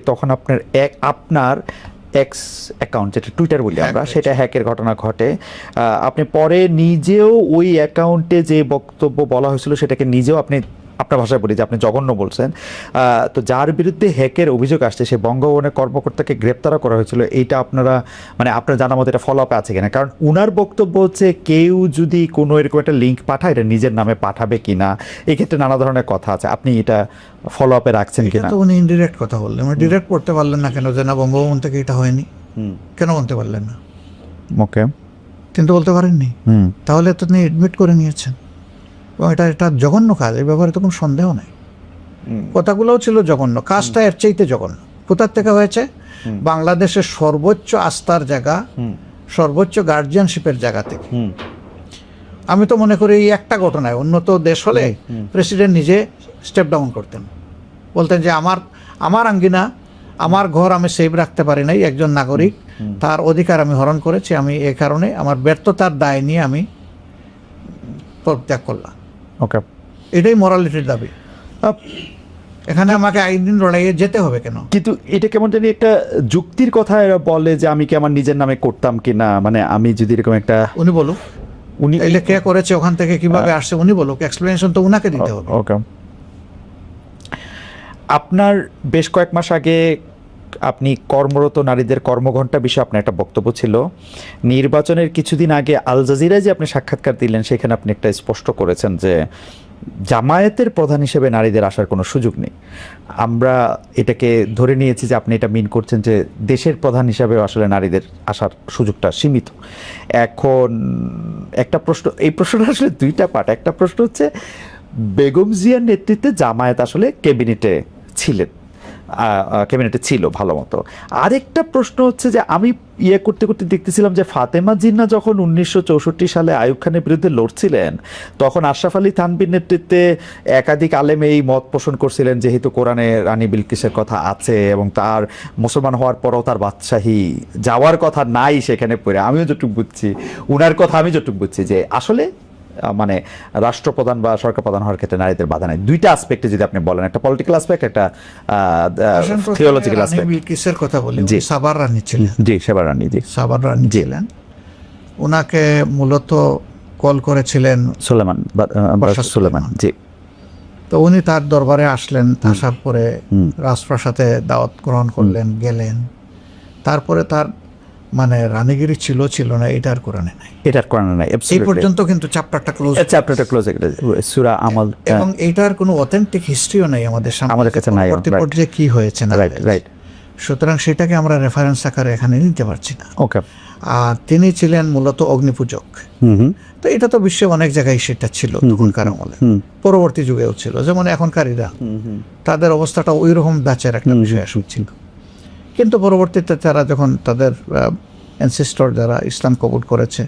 তখন আপনার x account, যেটা টুইটার বলি আমরা, সেটা হ্যাকের ঘটনা ঘটে। আপনি পরে নিজেও ওই অ্যাকাউন্টে যে বক্তব্য বলা হয়েছিল সেটাকে নিজেও আপনি, আপনার ভাষায় বলি যে আপনি জঘন্য বলছেন। তো যার বিরুদ্ধে হ্যাকের অভিযোগ আসছে সে বঙ্গভবনের কর্মকর্তাকে গ্রেপ্তারও করা হয়েছিল। এইটা আপনারা মানে আপনার জানা মতো এটা ফলো আপে আছে কিনা? কারণ উনার বক্তব্য হচ্ছে কেউ যদি কোনো এরকম একটা লিঙ্ক পাঠায় এটা নিজের নামে পাঠাবে কিনা, এই ক্ষেত্রে নানা ধরনের কথা আছে। আপনি এটা ফলো আপে রাখছেন কিনা? উনি ইনডিরেক্ট কথা বললেন, ডিরেক্ট করতে পারলেন না কেন যে না বঙ্গভবন থেকে এটা হয়নি? কেন বলতে পারলেন না? ওকে, কিন্তু বলতে পারেননি, তাহলে তো তিনি এডমিট করে নিয়েছেন এবং এটা জঘন্য কাজ, এই ব্যাপারে তো কোনো সন্দেহ নেই। কথাগুলোও ছিল জঘন্য, কাজটা এর চাইতে জঘন্য। কোথার থেকে হয়েছে? বাংলাদেশের সর্বোচ্চ আস্থার জায়গা, সর্বোচ্চ গার্জিয়ানশিপের জায়গা থেকে। আমি তো মনে করি এই একটা ঘটনায় উন্নত দেশ হলে প্রেসিডেন্ট নিজে স্টেপ ডাউন করতেন, বলতেন যে আমার আঙ্গিনা, আমার ঘর আমি সেভ রাখতে পারি নাই, একজন নাগরিক তার অধিকার আমি হরণ করেছি, আমি এই কারণে আমার ব্যর্থতার দায় নিয়ে আমি পদত্যাগ করলাম। ওকে, এটাই মোরালিটির দাবি। এখানে আমাকে আইন লড়াইয়ে যেতে হবে কেন? কিন্তু এটা কেমন জানি একটা যুক্তির কথা এরা বলে যে আমি কি আমার নিজের নামে করতাম কিনা, মানে আমি যদি এরকম একটা, উনি বলুক, উনি এলে কে করেছে, ওখান থেকে কিভাবে আসছে উনি বলুক, এক্সপ্লেনেশন তো উনাকে দিতে হবে। ওকে, আপনার বেশ কয়েক মাস আগে আপনি কর্মরত নারীদের কর্মঘণ্টা বিষয়ে আপনার একটা বক্তব্য ছিল। নির্বাচনের কিছুদিন আগে আল জাজিরায় যে আপনি সাক্ষাৎকার দিলেন সেখানে আপনি একটা স্পষ্ট করেছেন যে জামায়াতের প্রধান হিসেবে নারীদের আসার কোনো সুযোগ নেই। আমরা এটাকে ধরে নিয়েছি যে আপনি এটা মিন করছেন যে দেশের প্রধান হিসাবেও আসলে নারীদের আসার সুযোগটা সীমিত। এখন একটা প্রশ্ন, এই প্রশ্নটা আসলে দুইটা পার্ট। একটা প্রশ্ন হচ্ছে বেগম জিয়ার নেতৃত্বে জামায়াত আসলে ক্যাবিনেটে ছিল ভালো মতো। আরেকটা প্রশ্ন হচ্ছে যে আমি করতে করতে দেখতেছিলাম যে ফাতেমা জিন্নাহ যখন 1964 সালে আইয়ুব খানের বিরুদ্ধে লড়ছিলেন তখন আশরাফ আলী থানভীর নেতৃত্বে একাধিক আলেম এই মত পোষণ করছিলেন যেহেতু কোরআনে রানী বিলকিসের কথা আছে এবং তার মুসলমান হওয়ার পরও তার বাদশাহী যাওয়ার কথা নাই সেখানে পড়ে। আমিও যতটুকু বুঝছি, উনার কথা আমি যতটুকু বুঝছি যে আসলে মানে রাষ্ট্রপ্রধান বা সরকার প্রধান হওয়ার ক্ষেত্রে নারীদের বাধা নাই। দুইটা অ্যাসপেক্টে যদি আপনি বলেন, একটা পলিটিক্যাল অ্যাসপেক্ট, একটা থিওলজিক্যাল অ্যাসপেক্ট। বিলকিসের কথা বলি, সাবার রানী ছিলেন। জি, সাবার রানী, জি, সাবার রানী ছিলেন। ওনাকে মূলত কল করেছিলেন সুলেমান, জি। তো উনি তার দরবারে আসলেন, আসার পরে রাজপ্রাসাদে দাওয়াত গ্রহণ করলেন, গেলেন। তারপরে তার মানে রানীগিরি ছিল না, এটার কোরআনে নাই, এই পর্যন্ত কিন্তু চ্যাপ্টারটা ক্লোজ, সূরা আমল, এবং এইটার কোনো অথেন্টিক হিস্ট্রিও নাই আমাদের সামনে, আমাদের কাছে নাই পর্যায়ে কি হয়েছে না। রাইট। সুতরাং সেটাকে আমরা রেফারেন্স আকারে এখানে নিতে পারছি না। ওকে। আর তিনি ছিলেন মূলত অগ্নিপূজক। তো এটা তো বিশ্বে অনেক জায়গায় সেটা ছিল তখনকার আমলে, পরবর্তী যুগেও ছিল। যেমন এখনকারীরা তাদের অবস্থাটা ওই রকম দাচের একটা বিষয় ছিল, কিন্তু পরবর্তীতে তারা যখন তাদের অ্যানসেস্টর যারা ইসলাম কবুল করেছে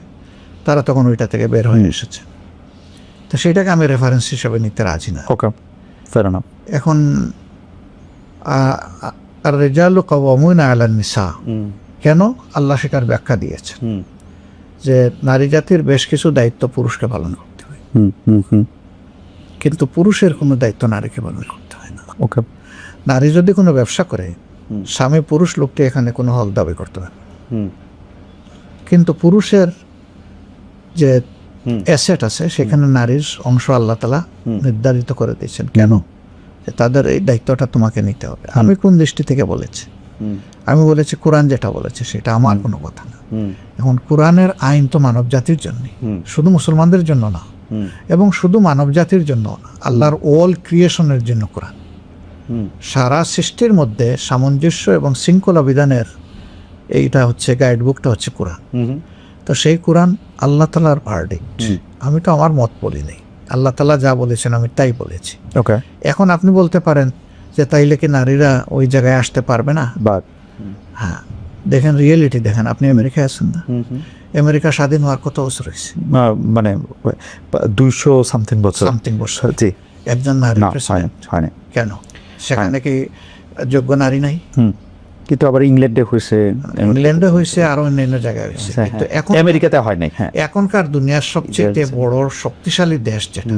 তারা তখন ওইটা থেকে বের হয়ে এসেছে। তো সেটাকে আমি রেফারেন্স হিসেবে নিতে রাজি না। ওকে, ফেয়ার এনাফ। এখন আর রিজালু কাওয়ামুনা আলান নিসা, কেন আল্লাহ সেটার ব্যাখ্যা দিয়েছেন যে নারী জাতির বেশ কিছু দায়িত্ব পুরুষকে পালন করতে হয়, কিন্তু পুরুষের কোনো দায়িত্ব নারীকে পালন করতে হয় না। ওকে। নারী যদি কোনো ব্যবসা করে, স্বামী পুরুষ লোকটি এখানে কোনো হক দাবি করতে পারে, কিন্তু পুরুষের যে অ্যাসেট আছে সেখানে নারীর অংশ আল্লাহ তাআলা নির্ধারিত করে দিয়েছেন। কেন? তাদের এই দায়িত্বটা তোমাকে নিতে হবে। আমি কোন দৃষ্টি থেকে বলেছি? আমি বলেছি কোরআন যেটা বলেছে সেটা, আমার কোনো কথা না। এখন কোরআনের আইন তো মানব জাতির জন্য, শুধু মুসলমানদের জন্য না, এবং শুধু মানব জাতির জন্য না, আল্লাহর অল ক্রিয়েশনের জন্য কোরআন। সারা সৃষ্টির মধ্যে সামঞ্জস্য এবং শৃঙ্খলা বিধানের এইটা হচ্ছে গাইডবুকটা হচ্ছে কোরআন। তো সেই কোরআন আল্লাহ তাআলার ভার্ডিক্ট, আমি তো আমার মত বলি নাই, আল্লাহ তাআলা যা বলেছেন আমি তাই বলেছি। ওকে। এখন আপনি বলতে পারেন যে তাইলে কি নারীরা ওই জায়গায় আসতে পারবে না? হ্যাঁ, দেখেন রিয়েলিটি দেখেন। আপনি আমেরিকায় আছেন না? আমেরিকা স্বাধীন হওয়ার কত বছর হয়েছে? মানে 200 সামথিং বছর। জি। একজন নারী হয়নি। কেন? সেখানে কি যোগ্য নারী নাই? কিন্তু আবার ইংল্যান্ডে হয়েছে, আরো অন্যান্য জায়গায় হয়েছে, কিন্তু এখন আমেরিকাতে হয় নাই। এখনকার দুনিয়ার সবচেয়ে বড় শক্তিশালী দেশ যেটা,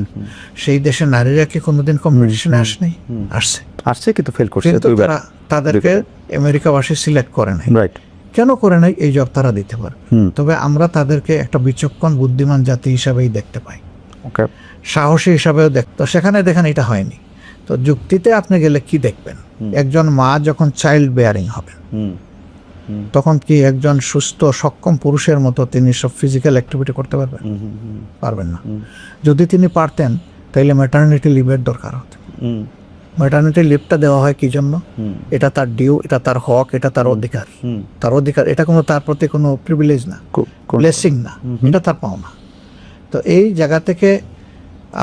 সেই দেশে নারীরা কি কোনোদিন কম্পিটিশনে আসে নাই? আসছে। আসছে কিন্তু ফেল করছে কিন্তু দুইবার। তারা তাদেরকে আমেরিকাবাসী সিলেক্ট করে নাই। রাইট। কেন করে নাই? এই জব তারা দিতে পারে। তবে আমরা তাদেরকে একটা বিচক্ষণ বুদ্ধিমান জাতি হিসাবেই দেখতে পাই, ওকে। সাহসী হিসাবেও তো সেখানে দেখেন এটা হয়নি। তো যুক্তিতে আপনি গেলে কি দেখবেন? একজন মা যখন চাইল্ড বেয়ারিং হবে তখন কি একজন সুস্থ সক্ষম পুরুষের মতো তিনি সব ফিজিক্যাল অ্যাক্টিভিটি করতে পারবেন? পারবেন না। যদি তিনি পারতেন তাহলে ম্যাটারনিটি লিভের দরকার হতো। ম্যাটারনিটি লিভটা দেওয়া হয় কি জন্য? এটা তার ডিউ, এটা তার হক, এটা তার অধিকার। তার অধিকার, এটা কোনো তার প্রতি কোনো প্রিভিলেজ না, ব্লেসিং না, এটা তার পাওনা। তো এই জায়গা থেকে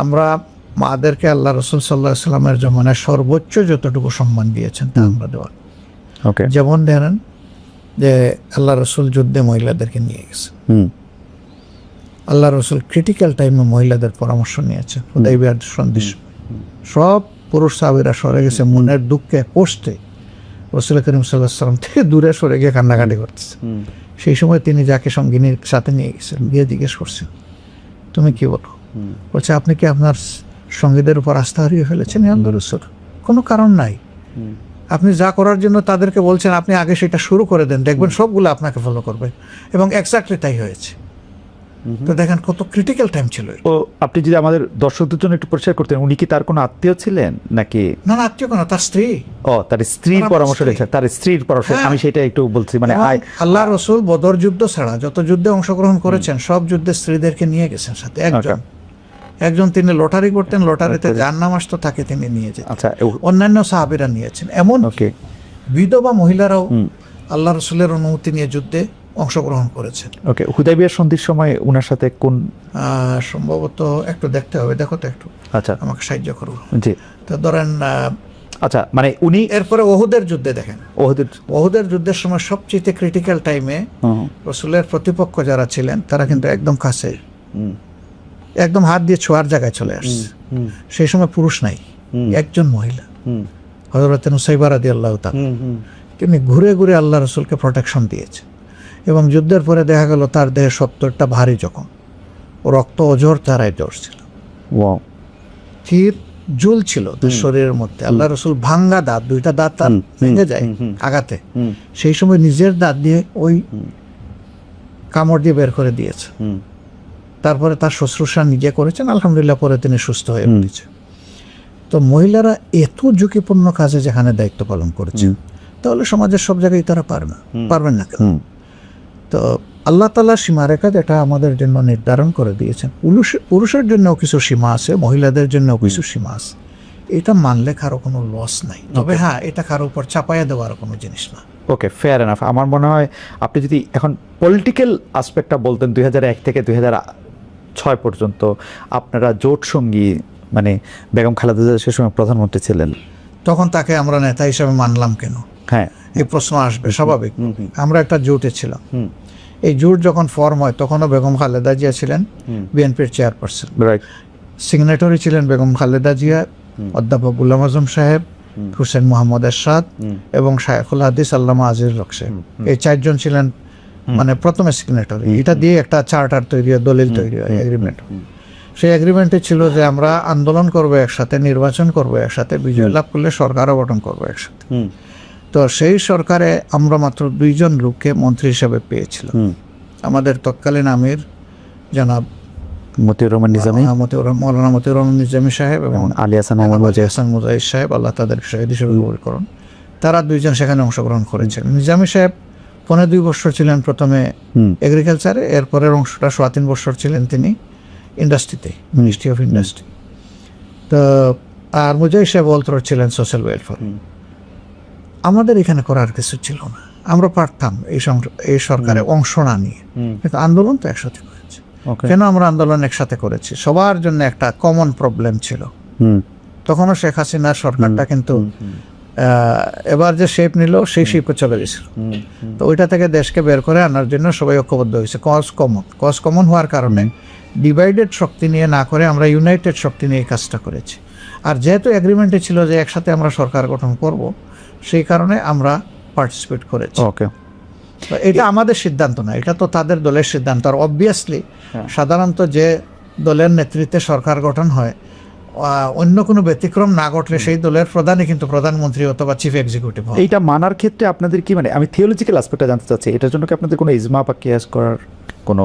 আমরা মাদেরকে আল্লাহ রসুল সাল্লাল্লাহু আলাইহি ওয়াসাল্লামের জমানায় সর্বোচ্চ যতটুকু সম্মান দিয়েছেন তা আমরা দেওয়ার। ওকে। যেমন ধরেন যে আল্লাহ রসুল যুদ্ধে মহিলাদেরকে নিয়ে গেছে, আল্লাহ রসুল ক্রিটিক্যাল টাইমে মহিলাদের পরামর্শ নিয়েছেন। হুদাইবিয়ার সন্ধি সব পুরুষ সাহাবীরা সরে গেছে মনের দুঃখে কষ্টে, রাসূল করিম সাল্লাল্লাহু আলাইহি ওয়াসাল্লাম থেকে দূরে সরে গিয়ে কান্নাকাটি করতেছে। সেই সময় তিনি যাকে সঙ্গিনীর সাথে নিয়ে গেছেন গিয়ে জিজ্ঞেস করছেন, তুমি কি বলো? বলছে, আপনি কি আপনার সঙ্গীদের উপর আস্থা হারিয়ে ফেলেছেন? আল্লাহ রাসূল, কোনো কারণ নাই। আপনি যা করার জন্য তাদেরকে বলছেন আপনি আগে সেটা শুরু করে দেন, দেখবেন সবগুলো আপনাকে ফলো করবে। এবং এক্স্যাক্টলি তাই হয়েছে। তো দেখেন কত ক্রিটিক্যাল টাইম ছিল। ও আপনি যদি আমাদের দর্শকদের জন্য একটু পরিষ্কার করতেন, উনি কি তার কোনো আত্মীয় ছিলেন নাকি? না না, আত্মীয় কেন, তার স্ত্রী। ও, তার স্ত্রীর পরামর্শ রয়েছে, তার স্ত্রীর পরামর্শ। আমি সেটা একটু বলছি, মানে আল্লাহ রসুল বদর যুদ্ধ ছাড়া যত যুদ্ধে অংশগ্রহণ করেছেন সব যুদ্ধে স্ত্রীদেরকে নিয়ে গেছেন সাথে। একজন তিনি লটারি করতেন, লটারিতে যার নাম আসতো তাকে তিনি নিয়ে যেতেন। আচ্ছা, অন্যান্য সাহাবীরা নিয়েছেন। এমন বিধবা মহিলারাও আল্লাহ রসুলের অনুমতি নিয়ে যুদ্ধে অংশগ্রহণ করেছেন। ওকে। হুদাইবিয়ার সন্ধির সময় উনার সাথে কোন, সম্ভবত একটু দেখতে হবে, দেখো তো একটু। আচ্ছা, আমাকে সাহায্য করবো। জি। তো ধরেন, আচ্ছা, মানে উনি এরপরে ওহুদের যুদ্ধে দেখেন, ওহুদের যুদ্ধের সময় সবচেয়ে ক্রিটিক্যাল টাইমে রসুলের প্রতিপক্ষ যারা ছিলেন তারা কিন্তু একদম কাছে, একদম হাত দিয়ে ছোঁয়ার জায়গায় চলে আসছে। সেই সময় পুরুষ নাই, একজন মহিলা হযরত নুসাইবা রাদিয়াল্লাহু তাআলা, তিনি ঘুরে ঘুরে আল্লাহ রসুলকে প্রোটেকশন দিয়েছে। এবং যুদ্ধের পরে দেখা গেল তার দেহে 70টা ভারী জখম, রক্ত অঝর তারাই জ্বরছিল, তীর জুল ছিল তার শরীরের মধ্যে। আল্লাহ রসুল ভাঙ্গা দাঁত, দুইটা দাঁত তার ভেঙে যায় আঘাতে, সেই সময় নিজের দাঁত দিয়ে ওই কামড় দিয়ে বের করে দিয়েছে। তারপরে তার শুশ্রূষা নিজে করেছেন, আলহামদুলিল্লাহ পরে তিনি সুস্থ হয়ে উঠেছে। তো মহিলারা এত ঝুঁকিপূর্ণ কাজে যেখানে দায়িত্ব পালন করেছে, তাহলে সমাজের সব জায়গায় তারা পারবেন না কেন? তো আল্লাহ তাআলা সীমারেখা এটা আমাদের জন্য নির্ধারণ করে দিয়েছেন। পুরুষের জন্যও কিছু সীমা আছে, মহিলাদের জন্যও কিছু সীমা আছে। এটা মানলে কারো কোনো লস নাই। তবে হ্যাঁ, এটা কারো উপর চাপাইয়া দেওয়ার কোনো জিনিস না। ওকে, ফেয়ার এনাফ। আমার মনে হয় আপনি যদি এখন পলিটিক্যাল আসপেক্টটা বলতেন, 2001 থেকে 2006 পর্যন্ত আপনারা জোট সঙ্গী, মানে বেগম খালেদা জিয়া সে সময় প্রধানমন্ত্রী ছিলেন, তখন তাকে আমরা নেতা হিসাবে মানলাম কেন? হ্যাঁ, এই প্রশ্ন আসবে স্বাভাবিক। আমরা একটা জোটে ছিলাম। এই জোট যখন ফর্ম হয় তখনও বেগম খালেদা জিয়া ছিলেন বিএনপির চেয়ারপারসন, সিগনেটরি ছিলেন বেগম খালেদা জিয়া, অধ্যাপক গুলাম আজম সাহেব, হুসেন মোহাম্মদ এরশাদ এবং শায়খুল হাদিস আল্লামা আজিজ হক সাহেব। এই চারজন ছিলেন মানে প্রথমে সিগনেটরি। এটা দিয়ে একটা চার্টার তৈরি হয়, দলিল তৈরি হয়, এগ্রিমেন্ট। সেই এগ্রিমেন্টে ছিল যে আমরা আন্দোলন করবো একসাথে, নির্বাচন করবো একসাথে, বিজয় লাভ করলে সরকারও গঠন করবো একসাথে। তো সেই সরকারে আমরা মাত্র 2 জন লোককে মন্ত্রী হিসেবে পেয়েছিলাম। আমাদের তৎকালীন আমির জনাব মতিউর রহমান নিজামী, মৌলানা মতিউর রহমান নিজামী সাহেব এবং আলী হাসান মুজাহিদ সাহেব, আল্লাহ তাদের শহীদ হিসেবে কবুল করুন। তারা 2 জন সেখানে অংশগ্রহণ করেছেন। নিজামী সাহেব 2.5 বছর ছিলেন প্রথমে এগ্রিকালচারে, এরপরের অংশটা 3.25 বছর ছিলেন তিনি ইন্ডাস্ট্রিতে, মিনিস্ট্রি অফ ইন্ডাস্ট্রি। তো আর মুজাহিদ সাহেব অলতর ছিলেন সোশ্যাল ওয়েলফেয়ার। আমাদের এখানে করার কিছু ছিল না, আমরা পারতাম এই সরকারে অংশ না নিয়ে, কিন্তু আন্দোলন তো একসাথে করেছি। কেন আমরা আন্দোলন একসাথে করেছি? সবার জন্য একটা কমন প্রবলেম ছিল। তখনও শেখ হাসিনার সরকারটা কিন্তু এবার যে শেপ নিল সেই শেপে চলে গেছিল। তো ওইটা থেকে দেশকে বের করে আনার জন্য সবাই ঐক্যবদ্ধ হয়েছে। কজ কমন হওয়ার কারণে ডিভাইডেড শক্তি নিয়ে না করে আমরা ইউনাইটেড শক্তি নিয়ে এই কাজটা করেছি। আর যেহেতু এগ্রিমেন্টে ছিল যে একসাথে আমরা সরকার গঠন করব, সেই কারণে আমরা পার্টিসিপেট করেছি। এটা আমাদের সিদ্ধান্ত না, এটা তো তাদের দলের সিদ্ধান্ত। আর অবভিয়াসলি সাধারণত যে দলের নেতৃত্বে সরকার গঠন হয় অন্য কোনো ব্যতিক্রম না ঘটলে সেই দলের প্রধানই কিন্তু প্রধানমন্ত্রী অথবা চিফ এক্সিকিউটিভ হয়। এইটা মানার ক্ষেত্রে আপনাদের কি, মানে আমি থিওলজিক্যাল অ্যাসপেক্টটা জানতে চাচ্ছি, এটার জন্য কি আপনাদের কোনো ইজমা বা কিয়াস করার কোনো